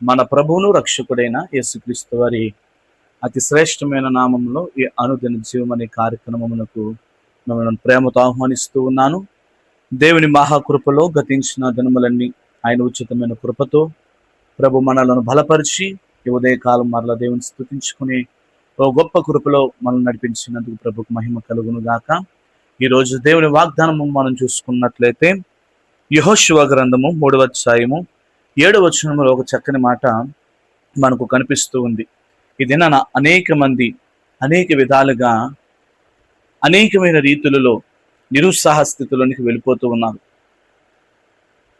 మన ప్రభువును రక్షకుడైన యేసుక్రీస్తు వారి అతి శ్రేష్టమైన నామంలో ఈ అనుదిన జీవం అనే కార్యక్రమమునకు మిమ్మల్ని ప్రేమతో ఆహ్వానిస్తూ ఉన్నాను. దేవుని మహాకృపలో గతించిన దినములన్నీ ఆయన ఉచితమైన కృపతో ప్రభు మనలను బలపరిచి ఈ ఉదయకాలం మరలా దేవుని స్తుతించుకుని ఓ గొప్ప కృపలో మనల్ని నడిపించినందుకు ప్రభుకు మహిమ కలుగును గాక. ఈరోజు దేవుని వాగ్దానము మనం చూసుకున్నట్లయితే యెహోషువ గ్రంథము 3వ అధ్యాయము 7వ వచనంలో ఒక చక్కని మాట మనకు కనిపిస్తూ ఉంది. ఇది అనేక మంది అనేక విధాలుగా అనేకమైన రీతులలో నిరుత్సాహ స్థితిలోనికి వెళ్ళిపోతూ ఉన్నారు.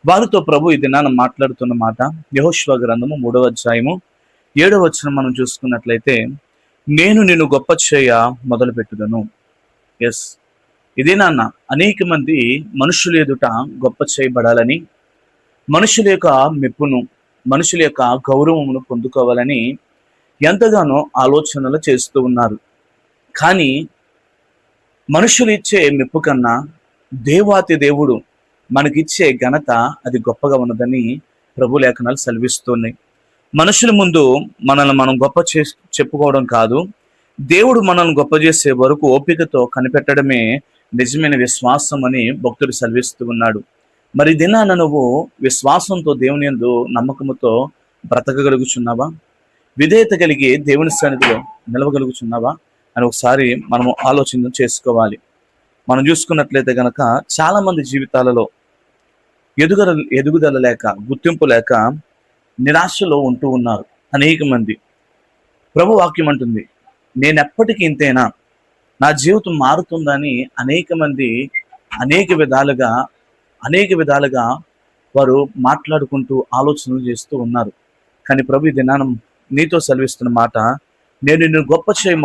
వారితో ప్రభు ఈ దినాన మాట్లాడుతున్న మాట యెహోషువ గ్రంథము 3వ అధ్యాయము 7వ వచనం మనం చూసుకున్నట్లయితే, నేను నిన్ను గొప్ప చేయ మొదలు పెట్టుదను. ఎస్, ఇదే అనేక మంది మనుషుల ఎదుట గొప్ప చేయబడాలని, మనుషుల యొక్క మెప్పును, మనుషుల యొక్క గౌరవమును పొందుకోవాలని ఎంతగానో ఆలోచనలు చేస్తూ ఉన్నారు. కానీ మనుషులు ఇచ్చే మెప్పు కన్నా దేవాతి దేవుడు మనకిచ్చే ఘనత అది గొప్పగా ఉన్నదని ప్రభు లేఖనాలు సెలవిస్తున్నాయి. మనుషుల ముందు మనల్ని మనం గొప్ప చెప్పుకోవడం కాదు, దేవుడు మనల్ని గొప్ప చేసే వరకు ఓపికతో కనిపెట్టడమే నిజమైన విశ్వాసం అని భక్తుడు సెలవిస్తూ ఉన్నాడు. మరి దినాన నువ్వు విశ్వాసంతో దేవుని యందు నమ్మకముతో బ్రతకగలుగుచున్నావా? విధేయత కలిగి దేవుని సన్నిధిలో నిలవగలుగుచున్నావా అని ఒకసారి మనము ఆలోచన చేసుకోవాలి. మనం చూసుకున్నట్లయితే కనుక చాలా మంది జీవితాలలో ఎదుగుదల లేక, గుర్తింపు లేక నిరాశలో ఉంటూ ఉన్నారు అనేక మంది. ప్రభు వాక్యం అంటుంది, నేనెప్పటికీ ఇంతేనా, నా జీవితం మారుతుందని అనేక మంది అనేక విధాలుగా వారు మాట్లాడుకుంటూ ఆలోచనలు చేస్తూ ఉన్నారు. కానీ ప్రభు ఈ దినానం నీతో సెలవిస్తున్న మాట, నేను నిన్ను గొప్ప చేయి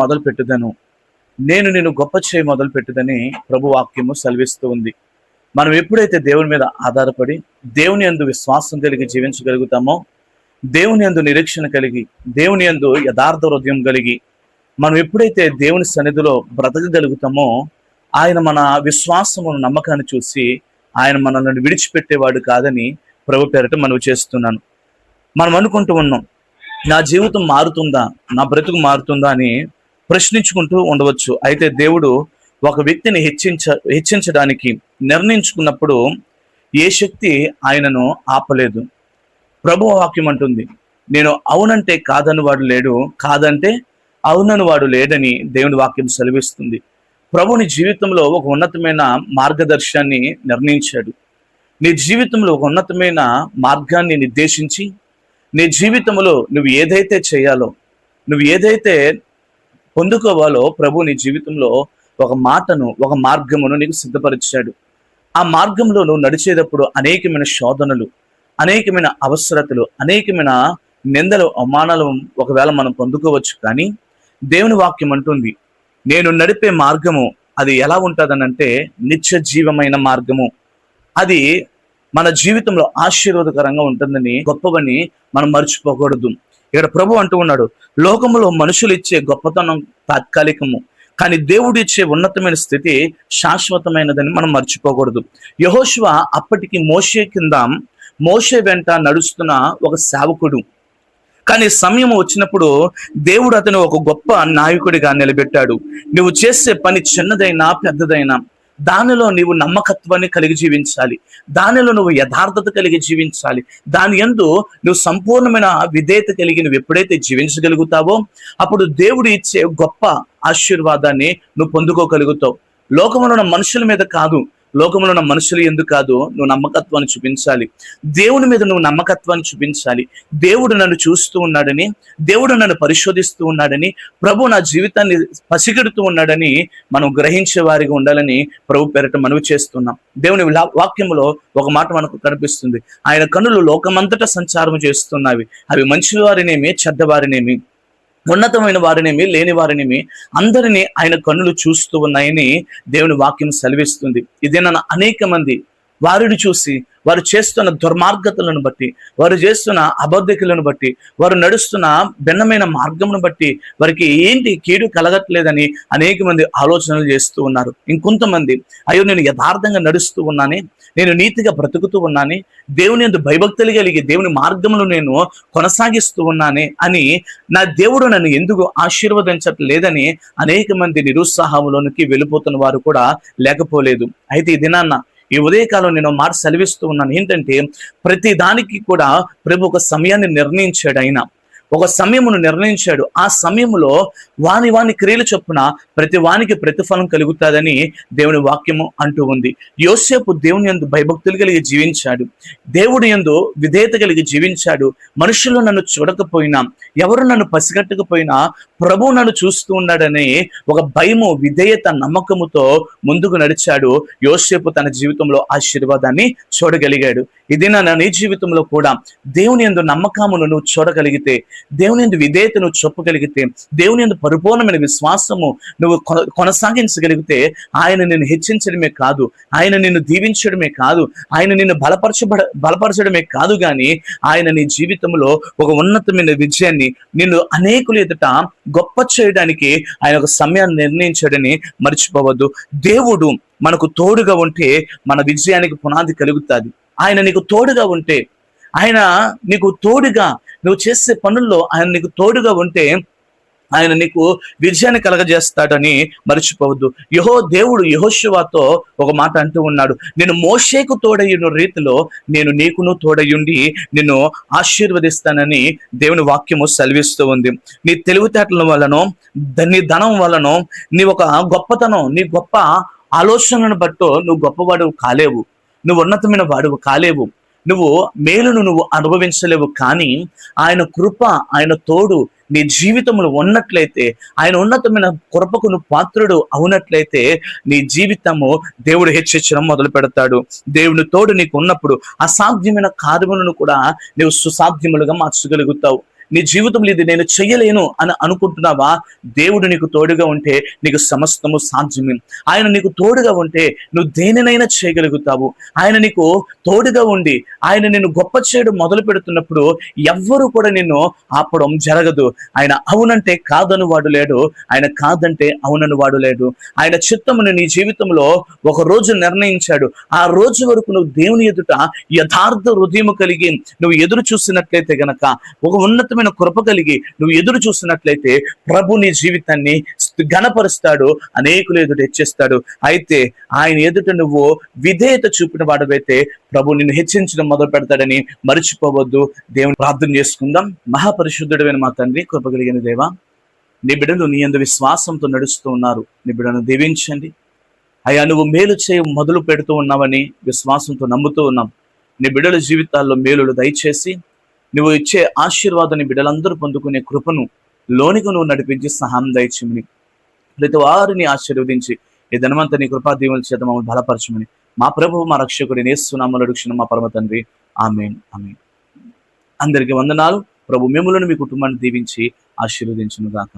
మొదలు పెట్టుదని ప్రభు వాక్యము సెలవిస్తూ ఉంది. మనం ఎప్పుడైతే దేవుని మీద ఆధారపడి దేవుని యందు విశ్వాసం కలిగి జీవించగలుగుతామో, దేవుని యందు నిరీక్షణ కలిగి, దేవుని యందు యథార్థ హృదయం కలిగి మనం ఎప్పుడైతే దేవుని సన్నిధిలో బ్రతకగలుగుతామో, ఆయన మన విశ్వాసమును, నమ్మకాన్ని చూసి ఆయన మనల్ని విడిచిపెట్టేవాడు కాదని ప్రభు పేరట మనవి చేస్తున్నాను. మనం అనుకుంటూ ఉన్నాం, నా జీవితం మారుతుందా, నా బ్రతుకు మారుతుందా అని ప్రశ్నించుకుంటూ ఉండవచ్చు. అయితే దేవుడు ఒక వ్యక్తిని హెచ్చించడానికి నిర్ణయించుకున్నప్పుడు ఏ శక్తి ఆయనను ఆపలేదు. ప్రభు వాక్యం అంటుంది, నేను అవునంటే కాదని వాడు లేడు, కాదంటే అవునని వాడు లేడని దేవుని వాక్యం సెలవిస్తుంది. ప్రభుని జీవితంలో ఒక ఉన్నతమైన మార్గదర్శనాన్ని నిర్ణయించాడు. నీ జీవితంలో ఒక ఉన్నతమైన మార్గాన్ని నిర్దేశించి, నీ జీవితంలో నువ్వు ఏదైతే చేయాలో, నువ్వు ఏదైతే పొందుకోవాలో ప్రభు నీ జీవితంలో ఒక మాటను, ఒక మార్గమును నీకు సిద్ధపరిచాడు. ఆ మార్గంలో నువ్వు నడిచేటప్పుడు అనేకమైన శోధనలు, అనేకమైన అవసరతలు, అనేకమైన నిందలు, అవమానాలు ఒకవేళ మనం పొందుకోవచ్చు. కానీ దేవుని వాక్యం అంటుంది, నేను నడిపే మార్గము అది ఎలా ఉంటుందనంటే నిత్య జీవమైన మార్గము. అది మన జీవితంలో ఆశీర్వాదకరంగా ఉంటుందని, గొప్పవని మనం మర్చిపోకూడదు. ఇక్కడ ప్రభు అంటూ ఉన్నాడు, లోకములో మనుషులు ఇచ్చే గొప్పతనం తాత్కాలికము, కానీ దేవుడు ఇచ్చే ఉన్నతమైన స్థితి శాశ్వతమైనదని మనం మర్చిపోకూడదు. యెహోషువ అప్పటికి మోషే వెంట నడుస్తున్న ఒక సేవకుడు. కానీ సమయం వచ్చినప్పుడు దేవుడు అతను ఒక గొప్ప నాయకుడిగా నిలబెట్టాడు. నువ్వు చేసే పని చిన్నదైనా పెద్దదైనా దానిలో నీవు నమ్మకత్వాన్ని కలిగి జీవించాలి, దానిలో నువ్వు యథార్థత కలిగి జీవించాలి, దాని యందు నువ్వు సంపూర్ణమైన విధేయత కలిగి నువ్వు ఎప్పుడైతే జీవించగలుగుతావో అప్పుడు దేవుడు ఇచ్చే గొప్ప ఆశీర్వాదాన్ని నువ్వు పొందుకోగలుగుతావు. లోకములో ఉన్న మనుషుల మీద కాదు, లోకంలో ఉన్న మనుషులు ఎందుకు కాదు, నువ్వు నమ్మకత్వాన్ని చూపించాలి. దేవుని మీద నువ్వు నమ్మకత్వాన్ని చూపించాలి. దేవుడు నన్ను చూస్తూ ఉన్నాడని, దేవుడు నన్ను పరిశోధిస్తూ ఉన్నాడని, ప్రభు నా జీవితాన్ని పసిగడుతూ ఉన్నాడని మనం గ్రహించే వారిగా ఉండాలని ప్రభు పేరట మనవి చేస్తున్నాం. దేవుని వాక్యంలో ఒక మాట మనకు కనిపిస్తుంది, ఆయన కన్నులు లోకమంతటా సంచారం చేస్తున్నవి, అవి మంచి వారినేమి చెడ్డవారినేమి, ఉన్నతమైన వారినేమి లేని వారినేమి అందరినీ ఆయన కన్నులు చూస్తూ ఉన్నాయని దేవుని వాక్యం సెలవిస్తుంది. ఇదే అనేక మంది వారిని చూసి వారు చేస్తున్న దుర్మార్గతలను బట్టి, వారు చేస్తున్న అబద్ధికులను బట్టి, వారు నడుస్తున్న భిన్నమైన మార్గమును బట్టి వారికి ఏంటి కీడు కలగట్లేదని అనేక మంది ఆలోచనలు చేస్తూ ఉన్నారు. ఇంకొంతమంది అయ్యో నేను యథార్థంగా నడుస్తూ ఉన్నానే, నేను నీతిగా బ్రతుకుతూ ఉన్నానే, దేవుని యందు భయభక్తులు కలిగి దేవుని మార్గమును నేను కొనసాగిస్తూ ఉన్నానే అని నా దేవుడు నన్ను ఎందుకు ఆశీర్వదించట్లేదని అనేక మంది నిరుత్సాహంలోనికి వెళ్ళిపోతున్న వారు కూడా లేకపోలేదు. అయితే ఈ దినాన్న ఈ ఉదయకాలం నేను మాట సెలవిస్తూ ఉన్నాను. ఏంటంటే ప్రతి దానికి కూడా ప్రభు ఒక సమయాన్ని నిర్ణయించాడు. ఆయన ఒక సమయమును నిర్ణయించాడు. ఆ సమయంలో వాని క్రియలు చొప్పున ప్రతి వానికి ప్రతిఫలం కలుగుతాదని దేవుని వాక్యము అంటూ ఉంది. యోసేపు దేవుని యందు భయభక్తులు కలిగి జీవించాడు, దేవుడి యందు విధేయత కలిగి జీవించాడు. మనుషులు నన్ను చూడకపోయినా, ఎవరు నన్ను పసిగట్టకపోయినా ప్రభు నన్ను చూస్తూ ఉన్నాడని ఒక భయము, విధేయత, నమ్మకముతో ముందుకు నడిచాడు. యోసేపు తన జీవితంలో ఆశీర్వాదాన్ని చూడగలిగాడు. ఇది నీ జీవితంలో కూడా దేవుని యందు నమ్మకమును నువ్వు చూడగలిగితే, దేవుని యందు విధేయత నువ్వు చెప్పగలిగితే, దేవుని యందు పరిపూర్ణమైన విశ్వాసము నువ్వు కొనసాగించగలిగితే, ఆయన నిన్ను హెచ్చించడమే కాదు, ఆయన నిన్ను దీవించడమే కాదు, ఆయన నిన్ను బలపరచడమే కాదు, కానీ ఆయన నీ జీవితంలో ఒక ఉన్నతమైన విజయాన్ని, నిన్ను అనేకుల ఎదుట గొప్ప చేయడానికి ఆయన ఒక సమయాన్ని నిర్ణయించాడని మర్చిపోవద్దు. దేవుడు మనకు తోడుగా ఉంటే మన విజయానికి పునాది కలుగుతుంది. ఆయన నీకు తోడుగా ఉంటే, ఆయన నీకు తోడుగా, నువ్వు చేసే పనుల్లో ఆయన నీకు తోడుగా ఉంటే ఆయన నీకు విజయాన్ని కలగజేస్తాడని మర్చిపోవద్దు. దేవుడు యెహోషువతో ఒక మాట అంటూ ఉన్నాడు, నేను మోషేకు తోడయ్యున్న రీతిలో నేను నీకును తోడయ్యుండి నిన్ను ఆశీర్వదిస్తానని దేవుని వాక్యము సెలవిస్తూ ఉంది. నీ తెలివితేటల వలనో, నీ ధనం వలనో, నీ ఒక గొప్పతనం, నీ గొప్ప ఆలోచనలను బట్టో నువ్వు గొప్పవాడు కాలేవు, నువ్వు ఉన్నతమైన వాడు కాలేవు, నువ్వు మేలును నువ్వు అనుభవించలేవు. కానీ ఆయన కృప, ఆయన తోడు నీ జీవితంలో ఉన్నట్లయితే, ఆయన ఉన్నతమైన కృపకు నువ్వు పాత్రుడు అవునట్లయితే నీ జీవితము దేవుడు హెచ్చించడం మొదలు పెడతాడు. దేవుని తోడు నీకు ఉన్నప్పుడు అసాధ్యమైన కార్యములను కూడా నువ్వు సుసాధ్యములుగా మార్చగలుగుతావు. నీ జీవితంలో ఇది నేను చెయ్యలేను అని అనుకుంటున్నావా? దేవుడు నీకు తోడుగా ఉంటే నీకు సమస్తము సాధ్యమే. ఆయన నీకు తోడుగా ఉంటే నువ్వు దేనినైనా చేయగలుగుతావు. ఆయన నీకు తోడుగా ఉండి ఆయన నిన్ను గొప్ప చేయడం మొదలు పెడుతున్నప్పుడు ఎవ్వరు కూడా నిన్ను ఆపడం జరగదు. ఆయన అవునంటే కాదని వాడు లేడు, ఆయన కాదంటే అవునని వాడు లేడు. ఆయన చిత్తమును నీ జీవితంలో ఒక రోజు నిర్ణయించాడు. ఆ రోజు వరకు నువ్వు దేవుని ఎదుట యథార్థ హృదయము కలిగి నువ్వు ఎదురు చూసినట్లయితే గనక, ఒక ఉన్నతమైన కృప కలిగి నువ్వు ఎదురు చూసినట్లయితే ప్రభు నీ జీవితాన్ని ఘనపరుస్తాడు, అనేకులు ఎదుట హెచ్చిస్తాడు. అయితే ఆయన ఎదుట నువ్వు విధేయత చూపిన వాడవైతే ప్రభు నిన్ను హెచ్చించడం మొదలు పెడతాడని మర్చిపోవద్దు. దేవుని ప్రార్థన చేసుకుందాం. మహాపరిశుద్ధుడైన మా తండ్రి, కృప కలిగిన దేవా, నీ బిడ్డలు నీ యందు విశ్వాసంతో నడుస్తూ ఉన్నారు. నీ బిడ్డను దీవించండి అయ్యా. నువ్వు మేలు చేయ మొదలు పెడుతూ ఉన్నావని విశ్వాసంతో నమ్ముతూ ఉన్నాం. నీ బిడ్డల జీవితాల్లో మేలులు దయచేసి నువ్వు ఇచ్చే ఆశీర్వాదాన్ని బిడ్డలందరూ పొందుకునే కృపను లోనికి నువ్వు నడిపించి సహాయం దయచేయమని, ప్రతి వారిని ఆశీర్వదించి ఈ ధనవంత నీ కృపా దీవెనల చేత మమ్మల్ని బలపరచమని మా ప్రభువు మా రక్షకుడి యేసు నామములో అడుగుచున్నాం మా పరమ తండ్రి, ఆమేన్, ఆమేన్. అందరికీ వందనాలు. ప్రభు మిమ్ములను మీ కుటుంబాన్ని దీవించి ఆశీర్వదించును గాక.